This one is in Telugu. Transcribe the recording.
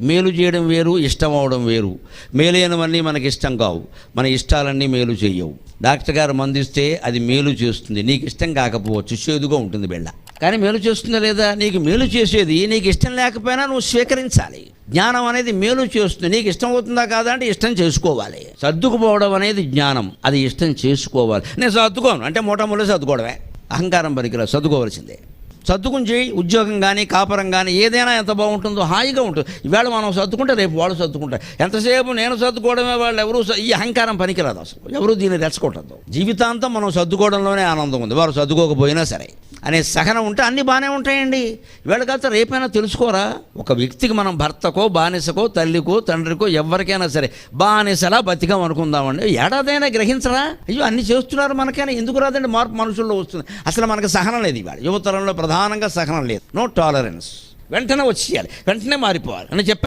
మేలు చేయడం వేరు, ఇష్టం అవడం వేరు. మేలైనవన్నీ మనకి ఇష్టం కావు, మన ఇష్టాలన్నీ మేలు చేయవు. డాక్టర్ గారు మందిస్తే అది మేలు చేస్తుంది, నీకు ఇష్టం కాకపోవచ్చు, చేదుగా ఉంటుంది బిళ్ళ, కానీ మేలు చేస్తుందా లేదా? నీకు మేలు చేసేది నీకు ఇష్టం లేకపోయినా నువ్వు స్వీకరించాలి. జ్ఞానం అనేది మేలు చేస్తుంది, నీకు ఇష్టం అవుతుందా కాదా అంటే ఇష్టం చేసుకోవాలి. సర్దుకుపోవడం అనేది జ్ఞానం, అది ఇష్టం చేసుకోవాలి. నేను సర్దుకోను అంటే మూటములు సర్దుకోవడమే, అహంకారం పనికిరా, సర్దుకోవాల్సిందే. సర్దుకుని చేయి. ఉద్యోగం కానీ కాపురం కానీ ఏదైనా ఎంత బాగుంటుందో, హాయిగా ఉంటుంది. ఈవేళ మనం సర్దుకుంటే రేపు వాళ్ళు సర్దుకుంటారు. ఎంతసేపు నేను సర్దుకోవడమే, వాళ్ళు ఎవరు ఈ అహంకారం పనికిరాదు, అసలు ఎవరు దీన్ని రెచ్చగొట్టద్దు. జీవితాంతం మనం సర్దుకోవడంలోనే ఆనందం ఉంది, వారు సర్దుకోకపోయినా సరే అనే సహనం ఉంటే అన్నీ బాగానే ఉంటాయండి. ఈవేళ కాస్త రేపైనా తెలుసుకోరా, ఒక వ్యక్తికి మనం భర్తకో బానిసకో తల్లికో తండ్రికో ఎవరికైనా సరే బానిసలా బతికాం అనుకుందామండి, ఏడాదైనా గ్రహించరా? అయ్యో అన్నీ చేస్తున్నారు మనకైనా ఎందుకు రాదండి మార్పు మనుషుల్లో వస్తుంది. అసలు మనకు సహనం లేదు. ఇవాళ యువతరంలో ప్రధానంగా సహనం లేదు, నో టాలరెన్స్. వెంటనే వచ్చేయాలి, వెంటనే మారిపోవాలి అని చెప్పి